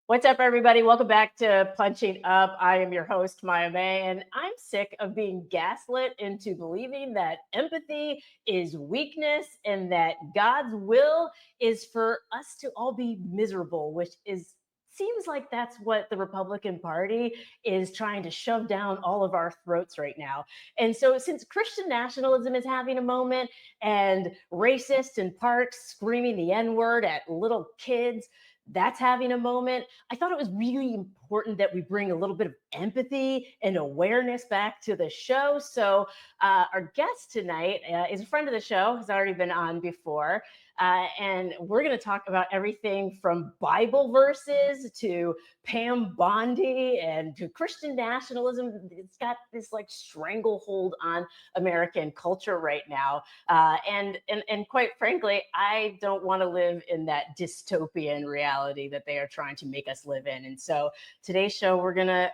What's up, everybody? Welcome back to Punching Up. I am your host, Maya May, and I'm sick of being gaslit into believing that empathy is weakness and that God's will is for us to all be miserable, which seems like that's what the Republican Party is trying to shove down all of our throats right now. And so, since Christian nationalism is having a moment and racists in parks screaming the N-word at little kids, that's having a moment. I thought it was really important that we bring a little bit of empathy and awareness back to the show. So our guest tonight is a friend of the show, has already been on before. And we're going to talk about everything from Bible verses to Pam Bondi and to Christian nationalism. It's got this like stranglehold on American culture right now. And quite frankly, I don't want to live in that dystopian reality that they are trying to make us live in. And so today's show, we're gonna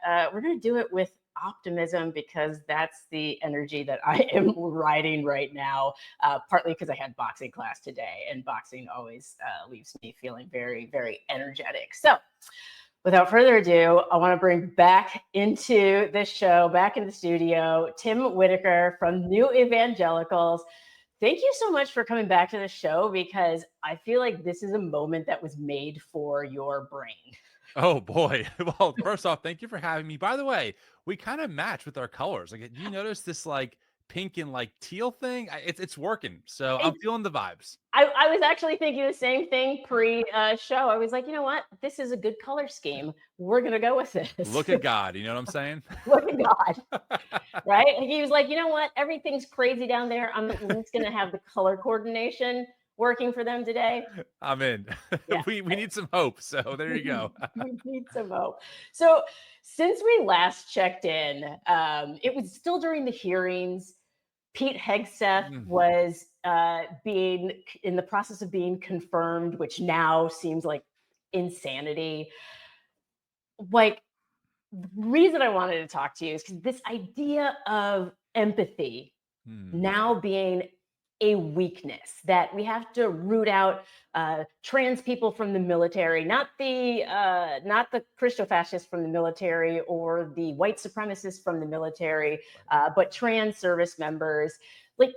do it with optimism because that's the energy that I am riding right now, partly because I had boxing class today, and boxing always leaves me feeling very, very energetic. So without further ado, I want to bring back into the show, back in the studio, Tim Whitaker from New Evangelicals. Thank you so much for coming back to the show, because I feel like this is a moment that was made for your brain. Oh boy. Well, first off, thank you for having me. By the way, we kind of match with our colors. Like, do you notice this like pink and like teal thing? It's working. So I'm feeling the vibes. I was actually thinking the same thing pre-show. I was like, you know what? This is a good color scheme. We're going to go with this. Look at God. You know what I'm saying? Look at God. Right? He was like, you know what? Everything's crazy down there. I'm at least going to have the color coordination working for them today. I'm in. Yeah. We need some hope. So there you go. We need some hope. So since we last checked in, it was still during the hearings. Pete Hegseth was being in the process of being confirmed, which now seems like insanity. Like, the reason I wanted to talk to you is because this idea of empathy now being a weakness, that we have to root out trans people from the military, not the Christo-fascists from the military or the white supremacists from the military, but trans service members. Like,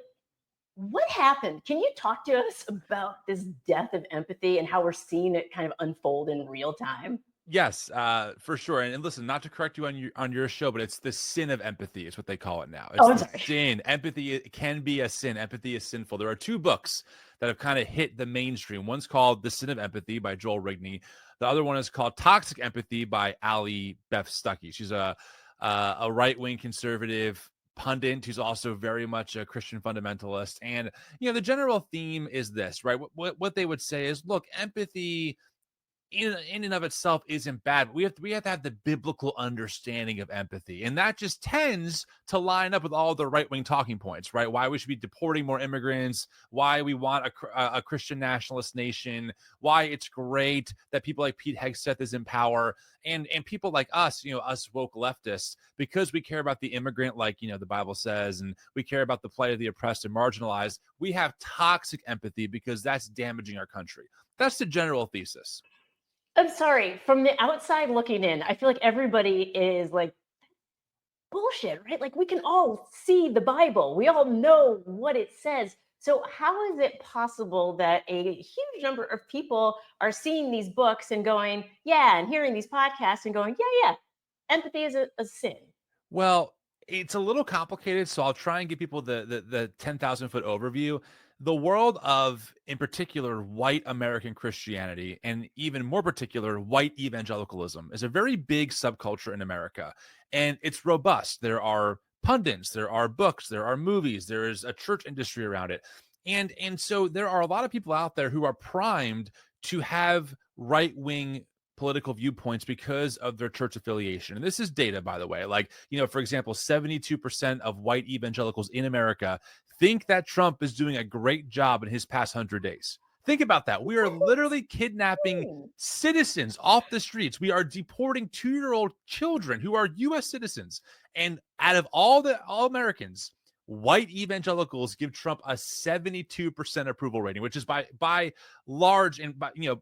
what happened? Can you talk to us about this death of empathy and how we're seeing it kind of unfold in real time? Yes, for sure. And listen, not to correct you on your show, but it's the sin of empathy is what they call it now. Oh, It's I'm the sorry. sin. Empathy can be a sin. Empathy is sinful. There are two books that have kind of hit the mainstream. One's called The Sin of Empathy by Joel Rigney. The other one is called Toxic Empathy by Ali Beth Stuckey. She's a right-wing conservative pundit who's also very much a Christian fundamentalist. And the general theme is this, right? What they would say is, look, empathy in and of itself isn't bad. But we have to have the biblical understanding of empathy, and that just tends to line up with all the right wing talking points, right? Why we should be deporting more immigrants, why we want a Christian nationalist nation, why it's great that people like Pete Hegseth is in power, and people like us, us woke leftists, because we care about the immigrant, like the Bible says, and we care about the plight of the oppressed and marginalized. We have toxic empathy because that's damaging our country. That's the general thesis. I'm sorry, from the outside looking in, I feel like everybody is like, bullshit, right? Like, we can all see the Bible. We all know what it says. So how is it possible that a huge number of people are seeing these books and going, yeah, and hearing these podcasts and going, yeah, empathy is a sin? Well, it's a little complicated, so I'll try and give people the 10,000-foot overview. The world of, in particular, white American Christianity, and even more particular, white evangelicalism, is a very big subculture in America, and it's robust. There are pundits, there are books, there are movies, there is a church industry around it, and so there are a lot of people out there who are primed to have right-wing political viewpoints because of their church affiliation. And this is data, by the way. Like, for example, 72% of white evangelicals in America think that Trump is doing a great job in his past 100 days. Think about that. We are literally kidnapping citizens off the streets. We are deporting 2-year-old children who are U.S. citizens. And out of all Americans, white evangelicals give Trump a 72% approval rating, which is by large and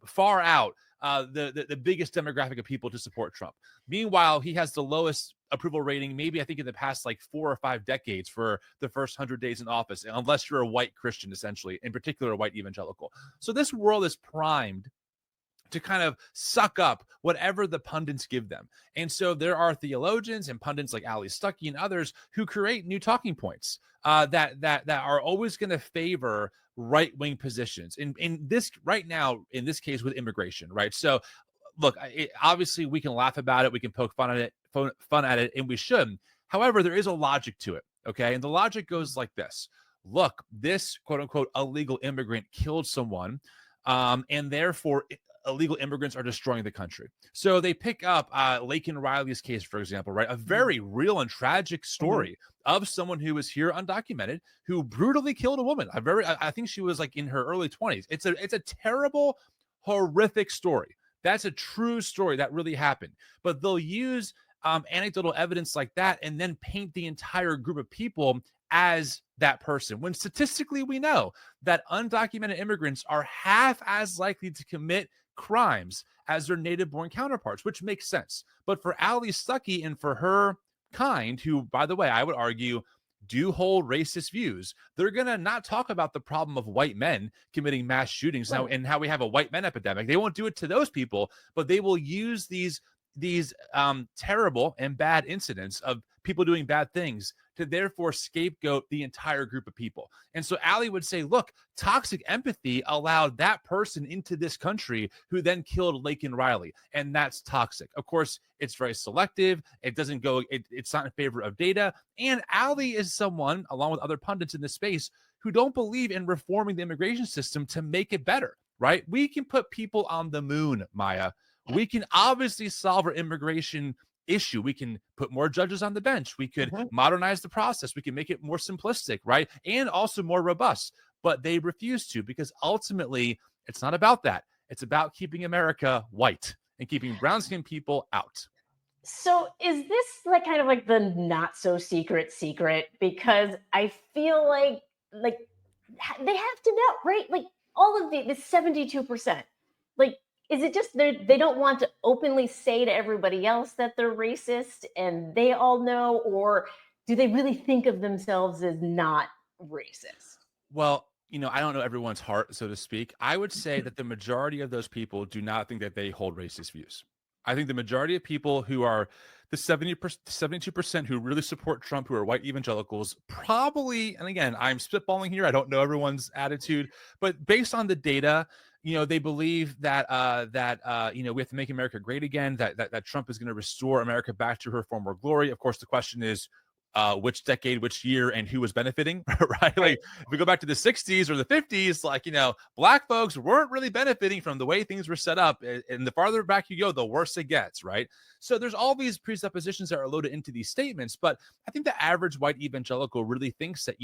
far out the biggest demographic of people to support Trump. Meanwhile, he has the lowest approval rating, maybe I think in the past like 4 or 5 decades for the first 100 days in office, unless you're a white Christian, essentially, in particular, a white evangelical. So this world is primed to kind of suck up whatever the pundits give them. And so there are theologians and pundits like Ali Stuckey and others who create new talking points that are always going to favor right-wing positions. In this right now, in this case with immigration, right? So look, obviously we can laugh about it, we can poke fun at it, and we should. However, there is a logic to it, okay? And the logic goes like this. Look, this quote-unquote illegal immigrant killed someone, and therefore illegal immigrants are destroying the country. So they pick up Laken Riley's case, for example, right? A very real and tragic story of someone who was here undocumented, who brutally killed a woman. I think she was like in her early 20s. It's a terrible, horrific story. That's a true story that really happened. But they'll use anecdotal evidence like that and then paint the entire group of people as that person, when statistically we know that undocumented immigrants are half as likely to commit crimes as their native-born counterparts, which makes sense. But for Ali Stuckey and for her kind, who, by the way, I would argue do hold racist views, they're going to not talk about the problem of white men committing mass shootings now and how we have a white men epidemic. They won't do it to those people, but they will use these terrible and bad incidents of people doing bad things to therefore scapegoat the entire group of people. And so Ali would say, look, toxic empathy allowed that person into this country who then killed Laken Riley, and that's toxic. Of course, it's very selective. It doesn't go, it's not in favor of data. And Ali is someone, along with other pundits in this space, who don't believe in reforming the immigration system to make it better, right? We can put people on the moon, Maya. We can obviously solve our immigration issue. We can put more judges on the bench. We could modernize the process. We can make it more simplistic, right? And also more robust. But they refuse to, because ultimately it's not about that. It's about keeping America white and keeping brown-skinned people out. So is this like kind of like the not so secret? Because I feel like they have to know, right? Like all of the 72%, like, is it just they don't want to openly say to everybody else that they're racist and they all know, or do they really think of themselves as not racist? Well, I don't know everyone's heart, so to speak. I would say that the majority of those people do not think that they hold racist views. I think the majority of people who are the 72% who really support Trump, who are white evangelicals, probably, and again, I'm spitballing here, I don't know everyone's attitude, but based on the data, they believe that we have to make America great again, that Trump is going to restore America back to her former glory. Of course, the question is, which decade, which year, and who was benefiting, right? Like if we go back to the 60s or the 50s, like, black folks weren't really benefiting from the way things were set up. And the farther back you go, the worse it gets, right? So there's all these presuppositions that are loaded into these statements. But I think the average white evangelical really thinks that,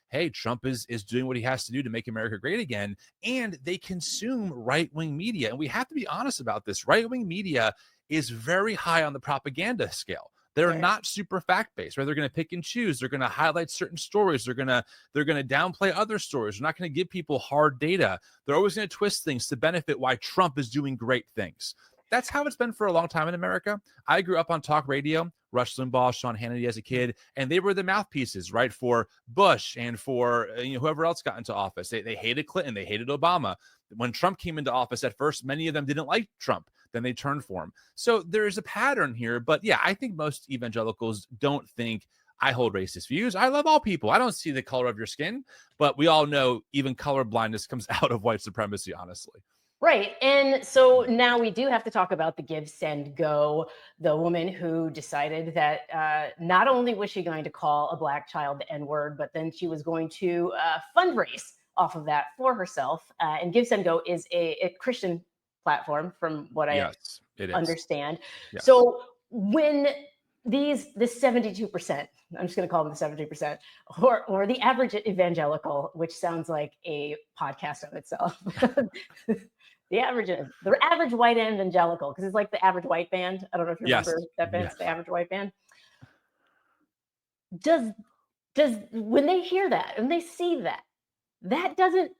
hey, Trump is doing what he has to do to make America great again. And they consume right-wing media. And we have to be honest about this. Right-wing media is very high on the propaganda scale. They're not super fact-based, right? They're going to pick and choose. They're going to highlight certain stories. They're going to downplay other stories. They're not going to give people hard data. They're always going to twist things to benefit why Trump is doing great things. That's how it's been for a long time in America. I grew up on talk radio, Rush Limbaugh, Sean Hannity as a kid, and they were the mouthpieces, right, for Bush and for whoever else got into office. They hated Clinton. They hated Obama. When Trump came into office, at first, many of them didn't like Trump. Then they turned for him. So there's a pattern here. But yeah, I think most evangelicals don't think I hold racist views. I love all people. I don't see the color of your skin. But we all know even color blindness comes out of white supremacy, honestly. Right. And so now we do have to talk about the give, send, go, the woman who decided that not only was she going to call a black child the N-word, but then she was going to fundraise off of that for herself. And Give, Send, Go is a Christian platform, from what I understand. Yes. So when this 72%, I'm just going to call them the 70%, or the average evangelical, which sounds like a podcast of itself. The average white evangelical, because it's like the average white band. I don't know if you remember that band, the average white band. Does when they hear that and they see that doesn't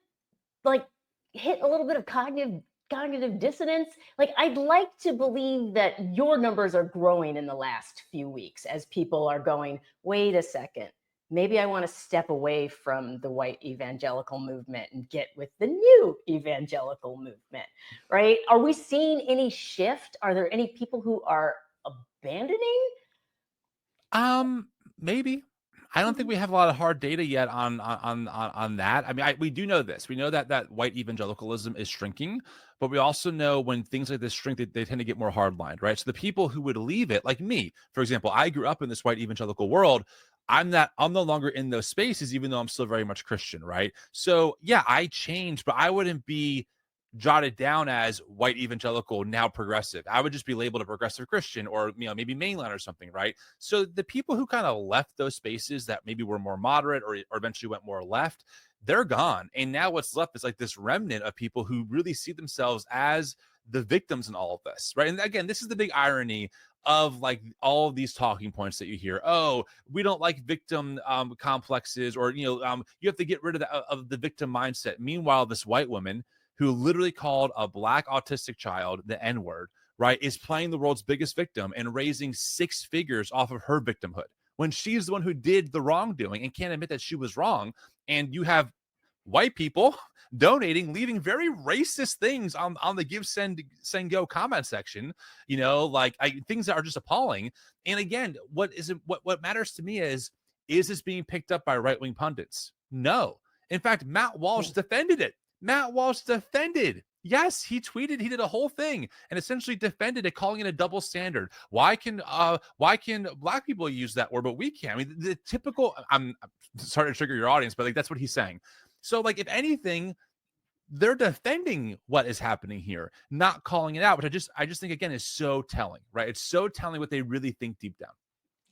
like hit a little bit of cognitive cognitive dissonance? Like, I'd like to believe that your numbers are growing in the last few weeks as people are going, wait a second, maybe I want to step away from the white evangelical movement and get with the new evangelical movement, right? Are we seeing any shift? Are there any people who are abandoning? Maybe. I don't think we have a lot of hard data yet on that. I mean, we do know this. We know that white evangelicalism is shrinking, but we also know when things like this shrink, they tend to get more hardlined, right? So the people who would leave it, like me, for example, I grew up in this white evangelical world. I'm no longer in those spaces, even though I'm still very much Christian, right? So yeah, I changed, but I wouldn't be jotted down as white evangelical, now progressive. I would just be labeled a progressive Christian, or maybe mainline or something, right? So the people who kind of left those spaces that maybe were more moderate or eventually went more left, they're gone. And now what's left is like this remnant of people who really see themselves as the victims in all of this, right? And again, this is the big irony of like all of these talking points that you hear. Oh, we don't like victim complexes, or you have to get rid of the victim mindset. Meanwhile, this white woman who literally called a Black autistic child the N-word, right, is playing the world's biggest victim and raising 6 figures off of her victimhood when she's the one who did the wrongdoing and can't admit that she was wrong. And you have white people donating, leaving very racist things on the give, send go comment section, things that are just appalling. And again, what matters to me is this being picked up by right-wing pundits? No. In fact, Matt Walsh defended it. Matt Walsh defended. Yes, he tweeted, he did a whole thing and essentially defended it, calling it a double standard. Why can Black people use that word, but we can't? I mean, the typical, I'm sorry to trigger your audience, but like that's what he's saying. So like, if anything, they're defending what is happening here, not calling it out, which I just think again is so telling, right? It's so telling what they really think deep down.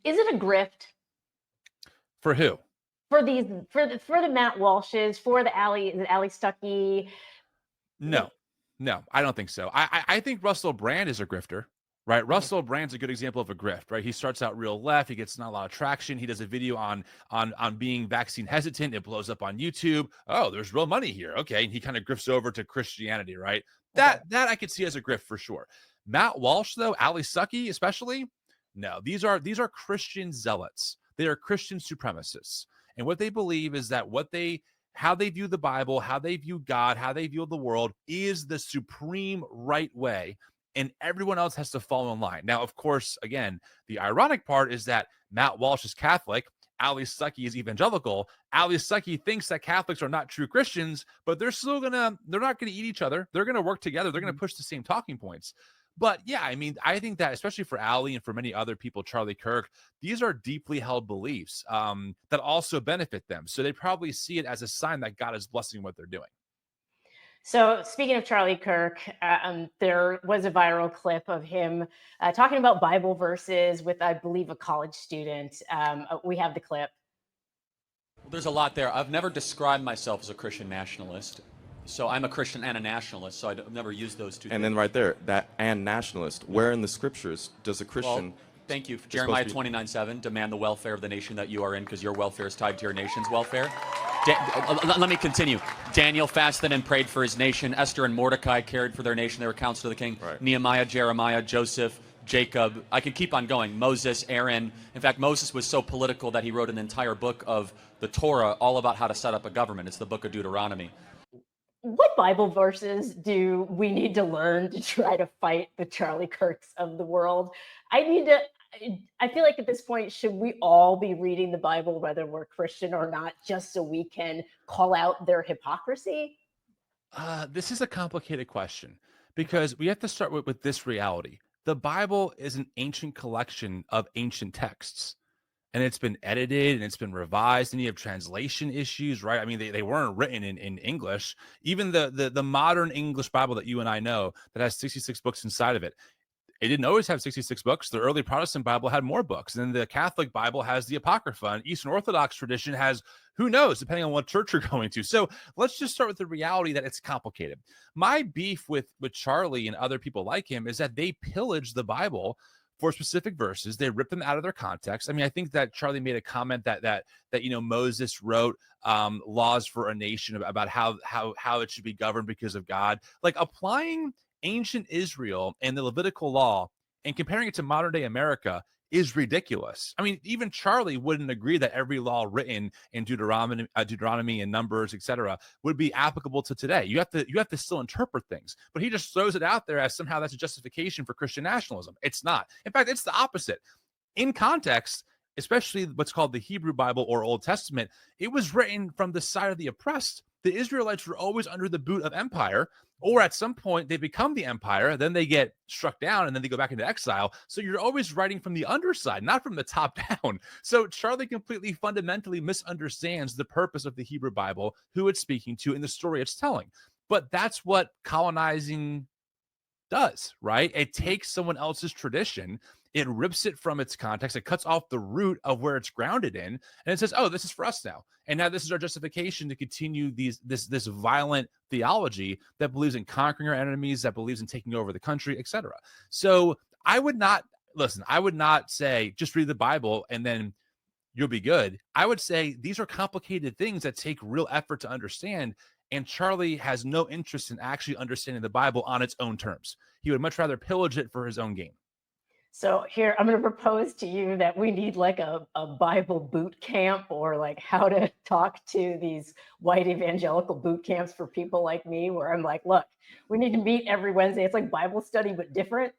Is it a grift? For who? For the Matt Walshes, for the Ali Stuckey? No, I don't think so. I think Russell Brand is a grifter, right? Russell Brand's a good example of a grift, right? He starts out real left. He gets not a lot of traction. He does a video on being vaccine hesitant. It blows up on YouTube. Oh, there's real money here. Okay. And he kind of grifts over to Christianity, right? That I could see as a grift for sure. Matt Walsh, though, Ali Stuckey especially, no, these are Christian zealots. They are Christian supremacists. And what they believe is that how they view the Bible, how they view God, how they view the world is the supreme right way, and everyone else has to fall in line. Now, of course, again, the ironic part is that Matt Walsh is Catholic, Ali Stuckey is evangelical. Ali Stuckey thinks that Catholics are not true Christians, but they're not gonna eat each other. They're gonna work together. They're gonna push the same talking points. But yeah, I mean, I think that especially for Ali and for many other people, Charlie Kirk, these are deeply held beliefs that also benefit them. So they probably see it as a sign that God is blessing what they're doing. So speaking of Charlie Kirk, there was a viral clip of him talking about Bible verses with, I believe, a college student. We have the clip. There's a lot there. I've never described myself as a Christian nationalist. So I'm a Christian and a nationalist, so I've never used those two. And then right there, that and nationalist. Where in the scriptures does a Christian... Well, thank you. Jeremiah 29:7, demand the welfare of the nation that you are in, because your welfare is tied to your nation's welfare. Let me continue. Daniel fasted and prayed for his nation. Esther and Mordecai cared for their nation. They were counsel to the king. Right. Nehemiah, Jeremiah, Joseph, Jacob. I could keep on going. Moses, Aaron. In fact, Moses was so political that he wrote an entire book of the Torah all about how to set up a government. It's the book of Deuteronomy. What Bible verses do we need to learn to try to fight the Charlie Kirks of the world? I feel like at this point, should we all be reading the Bible, whether we're Christian or not, just so we can call out their hypocrisy? This is a complicated question because we have to start with this reality. The Bible is an ancient collection of ancient texts. And it's been edited and it's been revised, and you have translation issues, right? I mean, they weren't written in English. Even the modern English Bible that you and I know that has 66 books inside of it, it didn't always have 66 books. The early Protestant Bible had more books. And then the Catholic Bible has the Apocrypha. And Eastern Orthodox tradition has, who knows, depending on what church you're going to. So let's just start with the reality that it's complicated. My beef with Charlie and other people like him is that they pillage the Bible for specific verses. They rip them out of their context. I mean, I think that Charlie made a comment that Moses wrote laws for a nation about how it should be governed because of God. Like applying ancient Israel and the Levitical law and comparing it to modern day America is ridiculous. I mean, even Charlie wouldn't agree that every law written in Deuteronomy and Numbers, etc., would be applicable to today. You have to still interpret things, but he just throws it out there as somehow that's a justification for Christian nationalism. It's not. In fact, it's the opposite. In context, especially what's called the Hebrew Bible or Old Testament, it was written from the side of the oppressed. The Israelites were always under the boot of empire, or at some point they become the empire, then they get struck down, and then they go back into exile. So you're always writing from the underside, not from the top down. So Charlie completely fundamentally misunderstands the purpose of the Hebrew Bible, who it's speaking to, and the story it's telling. But that's what colonizing does, right? It takes someone else's tradition, it rips it from its context, it cuts off the root of where it's grounded in, and it says, oh, this is for us now. And now this is our justification to continue this violent theology that believes in conquering our enemies, that believes in taking over the country, etc. So I would not say just read the Bible and then you'll be good. I would say these are complicated things that take real effort to understand. And Charlie has no interest in actually understanding the Bible on its own terms. He would much rather pillage it for his own gain. So here, I'm going to propose to you that we need like a Bible boot camp, or like how to talk to these white evangelical boot camps for people like me, where I'm like, look, we need to meet every Wednesday. It's like Bible study, but different.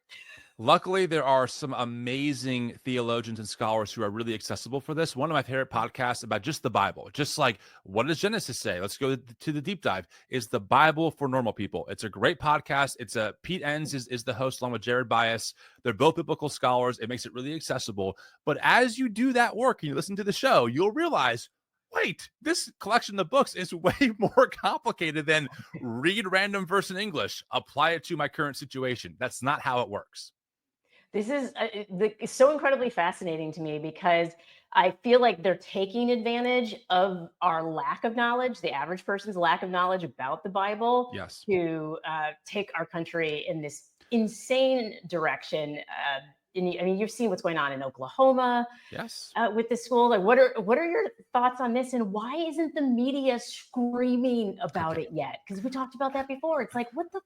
Luckily, there are some amazing theologians and scholars who are really accessible for this. One of my favorite podcasts about just the Bible, just like, what does Genesis say? Let's go to the deep dive, is the Bible for Normal People. It's a great podcast. It's Pete Enns is the host along with Jared Bias. They're both biblical scholars. It makes it really accessible. But as you do that work and you listen to the show, you'll realize, wait, this collection of books is way more complicated than read random verse in English, apply it to my current situation. That's not how it works. This is it's so incredibly fascinating to me, because I feel like they're taking advantage of our lack of knowledge, the average person's lack of knowledge about the Bible, Yes, to take our country in this insane direction. I mean, you've seen what's going on in Oklahoma, yes, with the school. Like, what are your thoughts on this, and why isn't the media screaming about it yet? Because we talked about that before. It's like, what the.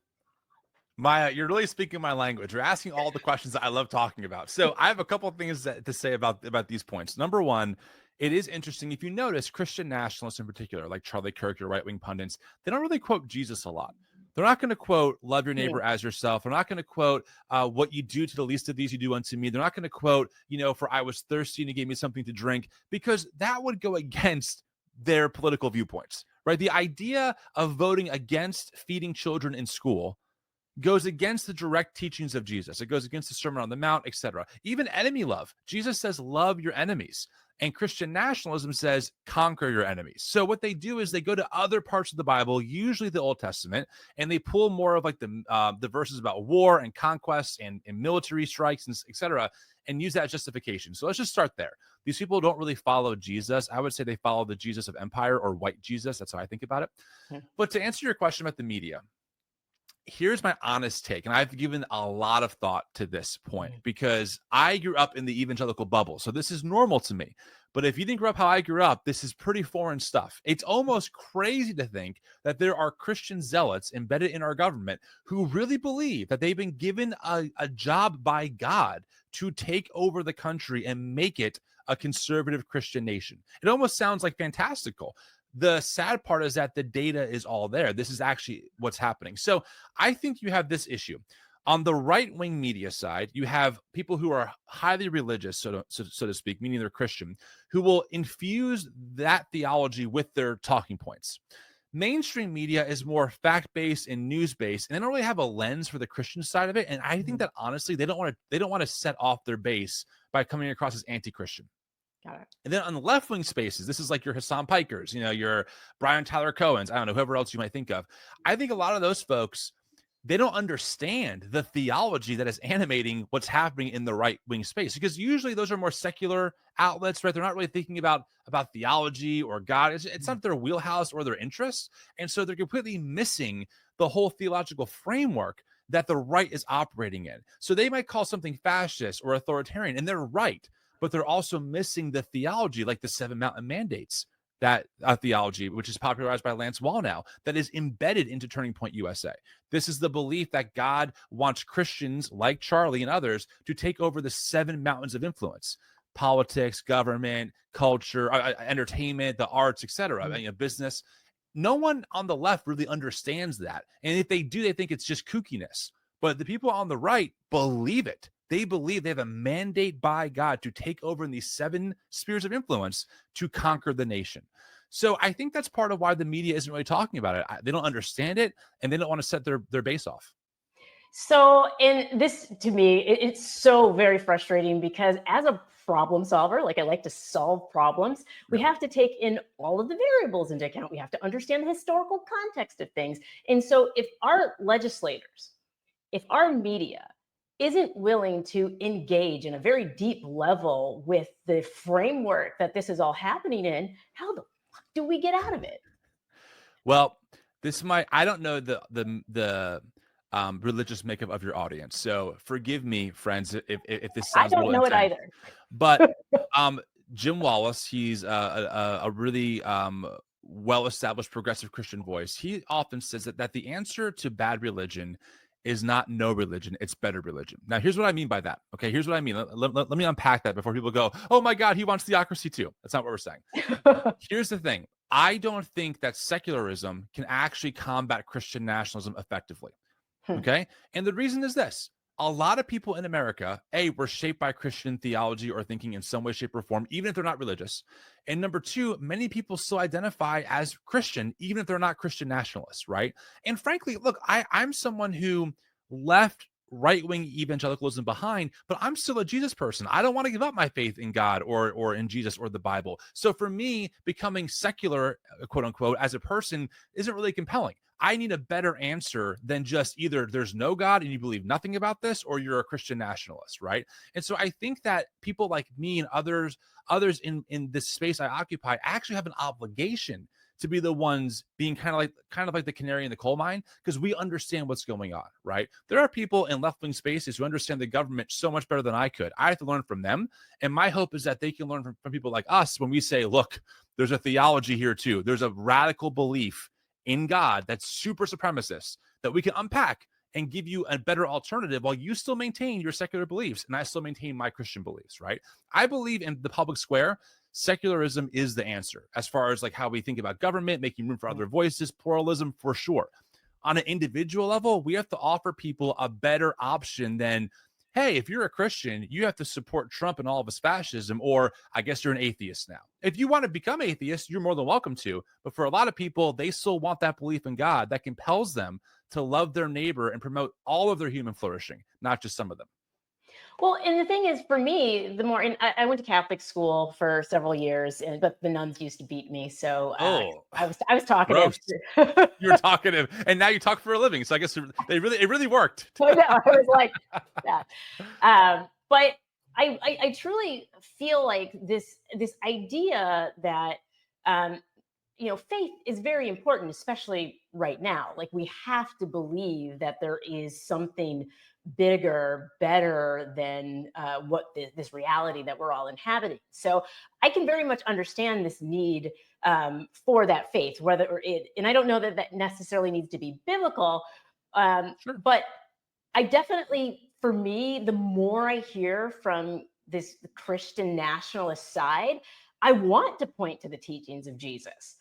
Maya, you're really speaking my language. You're asking all the questions that I love talking about. So I have a couple of things to say about these points. Number one, it is interesting. If you notice, Christian nationalists in particular, like Charlie Kirk, your right-wing pundits, they don't really quote Jesus a lot. They're not going to quote, love your neighbor as yourself. They're not going to quote, what you do to the least of these, you do unto me. They're not going to quote, for I was thirsty and you gave me something to drink, because that would go against their political viewpoints, right? The idea of voting against feeding children in school goes against the direct teachings of Jesus. It goes against the Sermon on the Mount, etc. Even enemy love. Jesus says, love your enemies. And Christian nationalism says, conquer your enemies. So what they do is they go to other parts of the Bible, usually the Old Testament, and they pull more of like the verses about war and conquest and military strikes, and etc., and use that as justification. So let's just start there. These people don't really follow Jesus. I would say they follow the Jesus of empire, or white Jesus. That's how I think about it. Yeah. But to answer your question about the media, here's my honest take, and I've given a lot of thought to this point because I grew up in the evangelical bubble, so this is normal to me. But if you didn't grow up how I grew up, this is pretty foreign stuff. It's almost crazy to think that there are Christian zealots embedded in our government who really believe that they've been given a job by God to take over the country and make it a conservative Christian nation. It almost sounds like fantastical. The sad part is that the data is all there. This is actually what's happening. So I think you have this issue. On the right-wing media side, you have people who are highly religious, so to speak, meaning they're Christian, who will infuse that theology with their talking points. Mainstream media is more fact-based and news-based, and they don't really have a lens for the Christian side of it. And I think that honestly, they don't want to set off their base by coming across as anti-Christian. Got it. And then on the left-wing spaces, this is like your Hassan Pikers, your Brian Tyler Cohens, I don't know, whoever else you might think of. I think a lot of those folks, they don't understand the theology that is animating what's happening in the right-wing space, because usually those are more secular outlets, right? They're not really thinking about theology or God. It's not their wheelhouse or their interests. And so they're completely missing the whole theological framework that the right is operating in. So they might call something fascist or authoritarian, and they're right, but they're also missing the theology, like the Seven Mountain Mandates, that theology, which is popularized by Lance Wallnau, that is embedded into Turning Point USA. This is the belief that God wants Christians like Charlie and others to take over the 7 mountains of influence: politics, government, culture, entertainment, the arts, etc., business. No one on the left really understands that. And if they do, they think it's just kookiness. But the people on the right believe it. They believe they have a mandate by God to take over in these 7 spheres of influence to conquer the nation. So I think that's part of why the media isn't really talking about it. They don't understand it, and they don't want to set their base off. So, and this to me, it's so very frustrating because as a problem solver, like I like to solve problems, we have to take in all of the variables into account. We have to understand the historical context of things. And so if our legislators, if our media isn't willing to engage in a very deep level with the framework that this is all happening in, how the fuck do we get out of it? Well, I don't know the religious makeup of your audience, so forgive me, friends, if this sounds I don't know it either. But Jim Wallace, he's a really well-established progressive Christian voice. He often says that the answer to bad religion is not no religion, it's better religion. Now, here's what I mean by that. Okay, here's what I mean. Let me unpack that before people go, oh my God, he wants theocracy too. That's not what we're saying. Here's the thing. I don't think that secularism can actually combat Christian nationalism effectively. Okay. And the reason is this: a lot of people in America, were shaped by Christian theology or thinking in some way, shape, or form, even if they're not religious. And number 2, many people still identify as Christian, even if they're not Christian nationalists, right? And frankly, look, I'm someone who left right-wing evangelicalism behind, but I'm still a Jesus person. I don't want to give up my faith in God or in Jesus or the Bible. So for me, becoming secular, quote unquote, as a person isn't really compelling. I need a better answer than just either there's no God and you believe nothing about this, or you're a Christian nationalist, right? And so I think that people like me and others in this space I occupy actually have an obligation to be the ones being kind of like the canary in the coal mine, because we understand what's going on, right? There are people in left-wing spaces who understand the government so much better than I could. I have to learn from them. And my hope is that they can learn from people like us when we say, look, there's a theology here too. There's a radical belief in God that's super supremacist that we can unpack and give you a better alternative while you still maintain your secular beliefs and I still maintain my Christian beliefs, right? I believe in the public square, secularism is the answer as far as like how we think about government, making room for other voices, pluralism, for sure. On an individual level, we have to offer people a better option than, hey, if you're a Christian, you have to support Trump and all of his fascism, or I guess you're an atheist now. If you want to become atheist, you're more than welcome to. But for a lot of people, they still want that belief in God that compels them to love their neighbor and promote all of their human flourishing, not just some of them. Well, and the thing is, for me, the more, and I went to Catholic school for several years, but the nuns used to beat me, so I was talkative. You were talkative, and now you talk for a living. So I guess it really worked. I know, I was like that. But I truly feel like this idea that faith is very important, especially right now. Like, we have to believe that there is something bigger, better than what this reality that we're all inhabiting. So I can very much understand this need for that faith, and I don't know that necessarily needs to be biblical, Sure. but I definitely, for me, the more I hear from this Christian nationalist side, I want to point to the teachings of Jesus.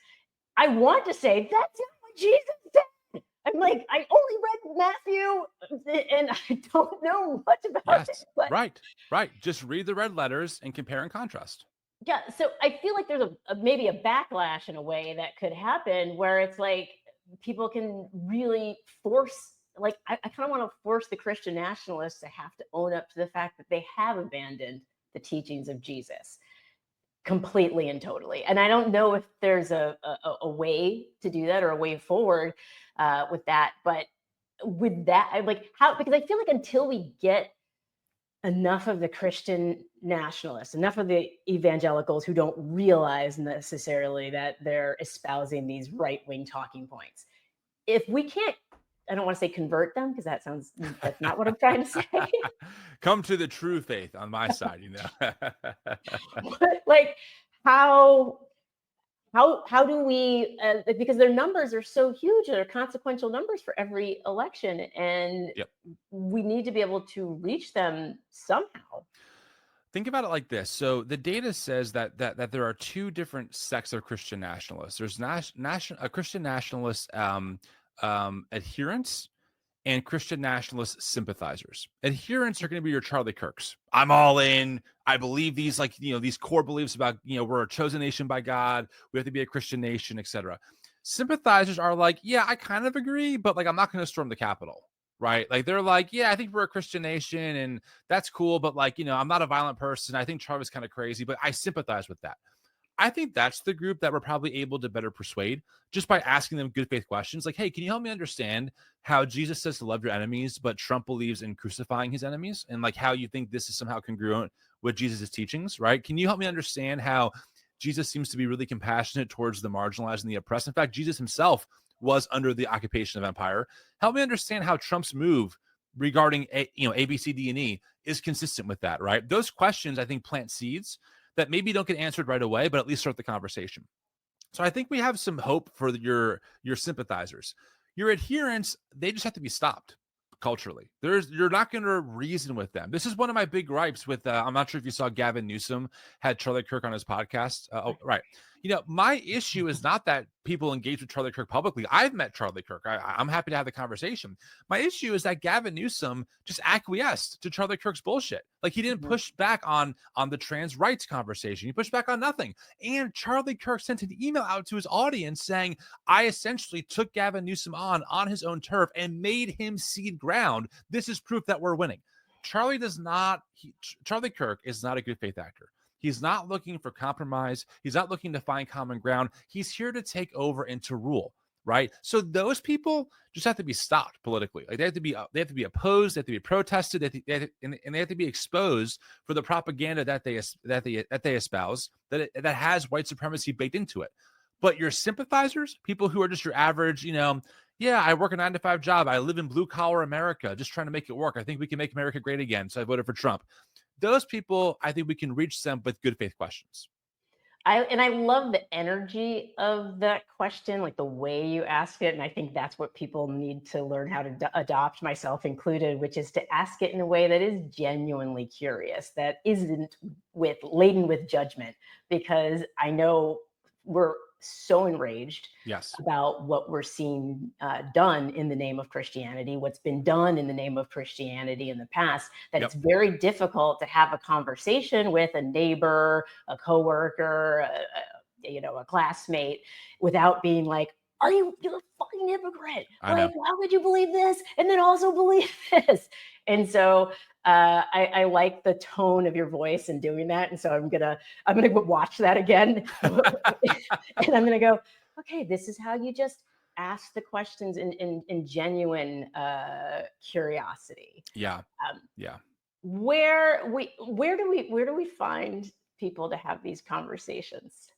I want to say, that's not what Jesus said. I'm like, I only read Matthew and I don't know much about it. But Right. Just read the red letters and compare and contrast. yeah, so I feel like there's maybe a backlash in a way that could happen where it's like people can really force, like, I kind of want to force the Christian nationalists to have to own up to the fact that they have abandoned the teachings of Jesus completely and totally. And I don't know if there's a way to do that or a way forward with that. But with that, I'm like, because I feel like until we get enough of the Christian nationalists, enough of the evangelicals who don't realize necessarily that they're espousing these right-wing talking points, if we can't I don't want to say convert them, because that's not what I'm trying to say. Come to the true faith on my side, But like, how do we, because their numbers are so huge, they're consequential numbers for every election, and Yep. we need to be able to reach them somehow. Think about it like this. So the data says that there are two different sects of Christian nationalists. There's Christian nationalist adherents and Christian nationalist sympathizers. Adherents are going to be your Charlie Kirks. I'm all in. I believe these, these core beliefs about, we're a chosen nation by God. We have to be a Christian nation, etc. Sympathizers are like, yeah, I kind of agree, but like, I'm not going to storm the Capitol. Right. Like they're like, yeah, I think we're a Christian nation and that's cool. But like, I'm not a violent person. I think Charlie's kind of crazy, but I sympathize with that. I think that's the group that we're probably able to better persuade just by asking them good faith questions. Like, hey, can you help me understand how Jesus says to love your enemies, but Trump believes in crucifying his enemies, and like how you think this is somehow congruent with Jesus' teachings, right? Can you help me understand how Jesus seems to be really compassionate towards the marginalized and the oppressed? In fact, Jesus himself was under the occupation of empire. Help me understand how Trump's move regarding A, B, C, D, and E is consistent with that, right? Those questions, I think, plant seeds that maybe don't get answered right away, but at least start the conversation. So I think we have some hope for your sympathizers. Your adherents, they just have to be stopped culturally. You're not going to reason with them. This is one of my big gripes with, I'm not sure if you saw Gavin Newsom had Charlie Kirk on his podcast. Right. My issue is not that people engage with Charlie Kirk publicly. I've met Charlie Kirk. I'm happy to have the conversation. My issue is that Gavin Newsom just acquiesced to Charlie Kirk's bullshit. Like he didn't push back on the trans rights conversation. He pushed back on nothing. And Charlie Kirk sent an email out to his audience saying, I essentially took Gavin Newsom on his own turf and made him cede ground. This is proof that we're winning. Charlie Kirk is not a good faith actor. He's not looking for compromise. He's not looking to find common ground. He's here to take over and to rule, right? So those people just have to be stopped politically. Like they have to be opposed. They have to be protested. And they have to be exposed for the propaganda that they espouse that has white supremacy baked into it. But your sympathizers, people who are just your average, yeah, I work a 9-to-5 job. I live in blue collar America, just trying to make it work. I think we can make America great again. So I voted for Trump. Those people, I think we can reach them with good faith questions. I love the energy of that question, like the way you ask it. And I think that's what people need to learn how to adopt, myself included, which is to ask it in a way that is genuinely curious, that isn't laden with judgment, because I know we're so enraged about what we're seeing done in the name of Christianity, what's been done in the name of Christianity in the past, that it's very difficult to have a conversation with a neighbor, a coworker, a classmate, without being like, you're a fucking hypocrite. Like, how could you believe this and then also believe this? And so I like the tone of your voice in doing that. And so I'm gonna watch that again. And I'm gonna go, okay, this is how you just ask the questions in genuine curiosity. Yeah. Where do we find people to have these conversations?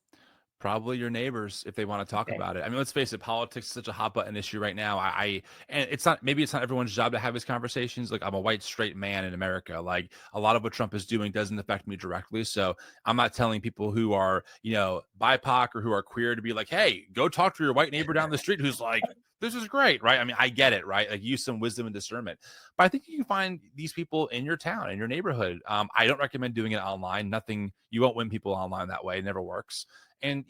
Probably your neighbors, if they want to talk about it. I mean, let's face it, politics is such a hot button issue right now. And it's not everyone's job to have these conversations. Like, I'm a white straight man in America. Like, a lot of what Trump is doing doesn't affect me directly. So I'm not telling people who are, BIPOC or who are queer to be like, hey, go talk to your white neighbor down the street who's like, this is great, right? I mean, I get it, right? Like, use some wisdom and discernment. But I think you can find these people in your town, in your neighborhood. I don't recommend doing it online. You won't win people online that way. It never works. And,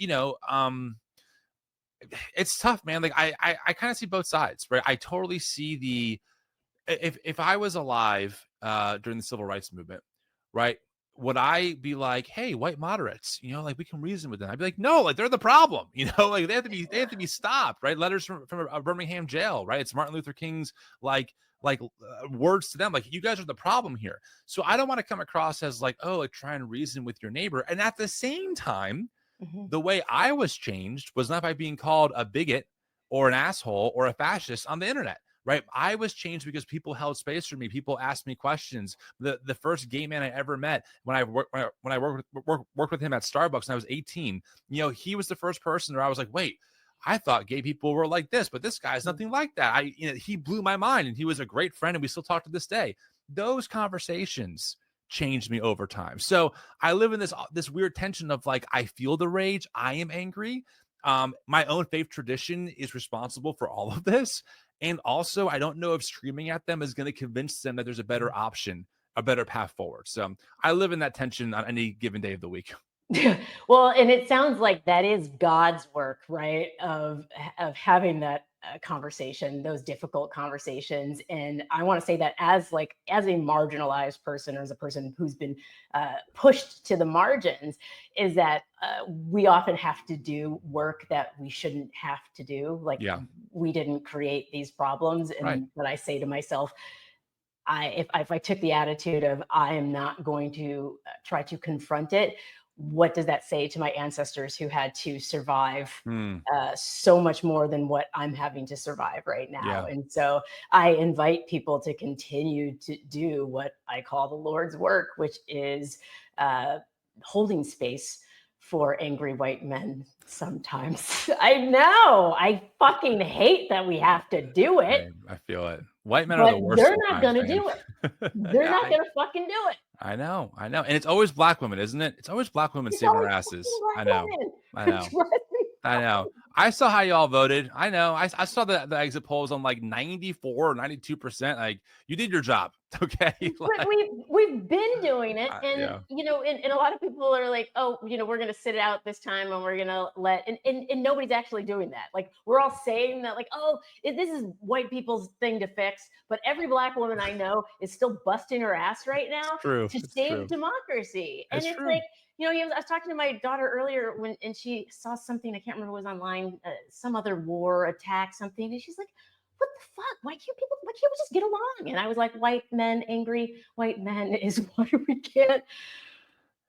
it's tough, man. Like, I kind of see both sides, right? I totally see if I was alive during the civil rights movement, right? Would I be like, hey, white moderates, like, we can reason with them? I'd be like, no, like, they're the problem, like, they have to be stopped, right? Letters from a Birmingham jail, right? It's Martin Luther King's words to them, like, you guys are the problem here. So I don't want to come across as like, oh, like, try and reason with your neighbor. And at the same time, the way I was changed was not by being called a bigot or an asshole or a fascist on the internet, right? I was changed because people held space for me. People asked me questions. The first gay man I ever met, when I worked with him at Starbucks when I was 18, he was the first person where I was like, wait, I thought gay people were like this, but this guy's nothing like that. He blew my mind, and he was a great friend, and we still talk to this day. Those conversations changed me over time. So I live in this weird tension of like, I feel the rage, I am angry. My own faith tradition is responsible for all of this. And also, I don't know if screaming at them is going to convince them that there's a better option, a better path forward. So I live in that tension on any given day of the week. Well, and it sounds like that is God's work, right? Of having that conversation, those difficult conversations. And I want to say that as a marginalized person, or as a person who's been pushed to the margins, is that we often have to do work that we shouldn't have to do. Like, we didn't create these problems. And what I say to myself, if I took the attitude of I am not going to try to confront it, what does that say to my ancestors who had to survive so much more than what I'm having to survive right now? Yeah. And so I invite people to continue to do what I call the Lord's work, which is holding space for angry white men sometimes. I know. I fucking hate that we have to do it. I feel it. White men are the worst. They're not going to do it. They're not going to fucking do it. I know. And it's always black women, isn't it? It's always black women saving our asses. I know. I saw how y'all voted. I know. I saw the exit polls on like 94 or 92%. Like, you did your job. Okay. But we've been doing it. And, and a lot of people are like, oh, we're going to sit it out this time, and we're going to and nobody's actually doing that. Like, we're all saying that, like, oh, this is white people's thing to fix. But every black woman I know is still busting her ass right now to save democracy. And it's like, I was talking to my daughter earlier and she saw something, I can't remember what was online, some other war attack, something. And she's like, what the fuck? Why can't we just get along? And I was like, angry white men is why we can't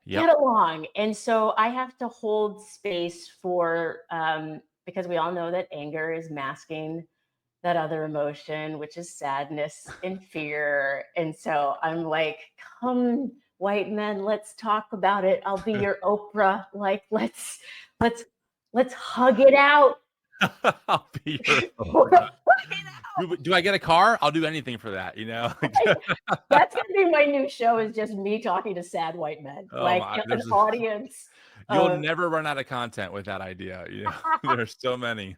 get along. And so I have to hold space for, because we all know that anger is masking that other emotion, which is sadness and fear. And so I'm like, come, white men, let's talk about it. I'll be your Oprah. Like, let's hug it out. I'll be your Oprah. Do I get a car? I'll do anything for that, That's gonna be my new show, is just me talking to sad white men. An audience. You'll never run out of content with that idea. There's so many.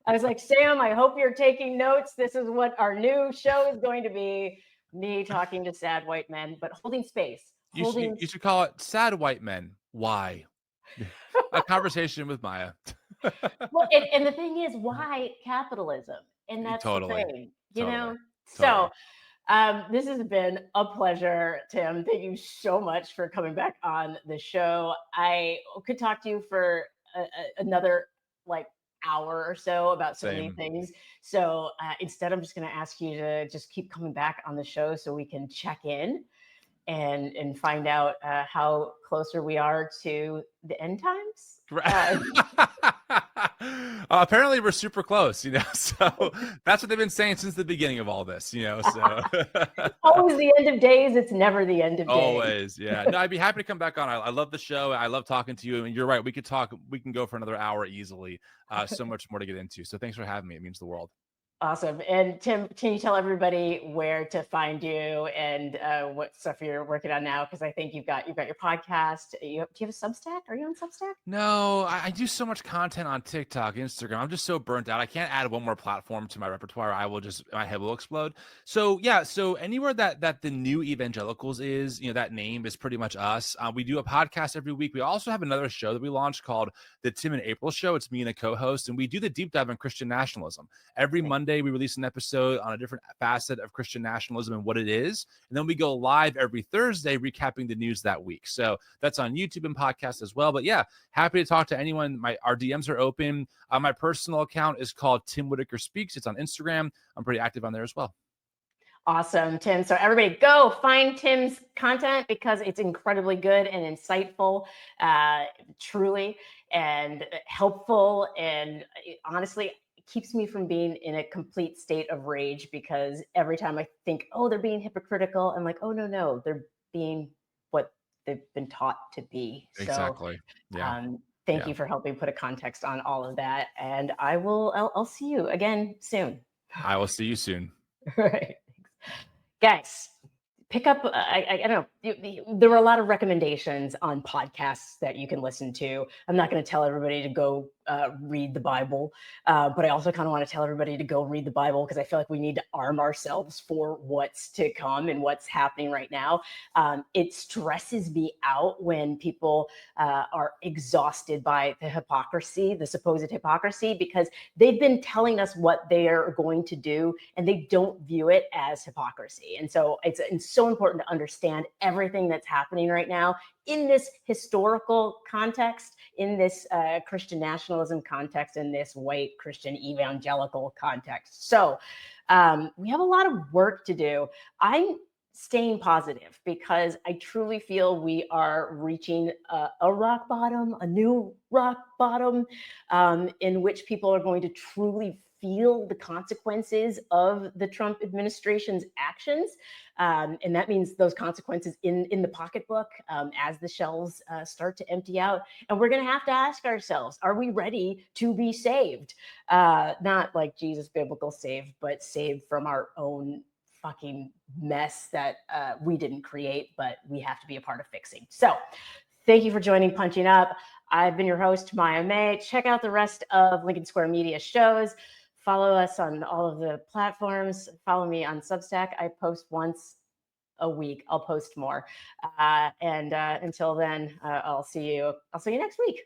I was like, Sam, I hope you're taking notes. This is what our new show is going to be. Me talking to sad white men, but holding space. You should call it Sad White Men. Why? A conversation with Maya. Well, and the thing is, why capitalism? And that's the thing, So this has been a pleasure, Tim. Thank you so much for coming back on the show. I could talk to you for another hour or so about so many things. So instead, I'm just going to ask you to just keep coming back on the show so we can check in and find out how closer we are to the end times. Apparently we're super close, so that's what they've been saying since the beginning of all this, so always the end of days. It's never the end of days. Always. Yeah. No, I'd be happy to come back on. I love the show. I love talking to you. And you're right. We can go for another hour easily. So much more to get into. So thanks for having me. It means the world. Awesome. And Tim, can you tell everybody where to find you and what stuff you're working on now? Because I think you've got your podcast. Do you have a Substack? Are you on Substack? No, I do so much content on TikTok, Instagram. I'm just so burnt out. I can't add one more platform to my repertoire. My head will explode. So yeah, so anywhere that the new Evangelicals is, that name is pretty much us. We do a podcast every week. We also have another show that we launched called the Tim and April Show. It's me and a co-host, and we do the deep dive on Christian nationalism. Every Monday, we release an episode on a different facet of Christian nationalism and what it is. And then we go live every Thursday recapping the news that week. So that's on YouTube and podcast as well. But yeah, happy to talk to anyone. Our DMs are open. My personal account is called Tim Whitaker Speaks. It's on Instagram. I'm pretty active on there as well. Awesome, Tim. So everybody go find Tim's content because it's incredibly good and insightful, truly, and helpful. And honestly, keeps me from being in a complete state of rage, because every time I think, oh, they're being hypocritical, I'm like, oh, no, they're being what they've been taught to be. Exactly. So, yeah. Thank you for helping put a context on all of that. And I'll see you again soon. I will see you soon. All right. Guys, pick up, I don't know, there were a lot of recommendations on podcasts that you can listen to. I'm not going to tell everybody to go read the Bible, but I also kind of want to tell everybody to go read the Bible because I feel like we need to arm ourselves for what's to come and what's happening right now. It stresses me out when people are exhausted by the hypocrisy, the supposed hypocrisy, because they've been telling us what they are going to do and they don't view it as hypocrisy. And so it's so important to understand everything that's happening right now in this historical context, in this Christian nationalism context, in this white Christian evangelical context. So we have a lot of work to do. I'm staying positive because I truly feel we are reaching a rock bottom, a new rock bottom, in which people are going to truly feel the consequences of the Trump administration's actions. And that means those consequences in the pocketbook as the shelves start to empty out. And we're going to have to ask ourselves, are we ready to be saved? Not like Jesus' biblical saved, but saved from our own fucking mess that we didn't create, but we have to be a part of fixing. So thank you for joining Punching Up. I've been your host, Maya May. Check out the rest of Lincoln Square Media shows. Follow us on all of the platforms. Follow me on Substack. I post once a week. I'll post more. And until then, I'll see you next week.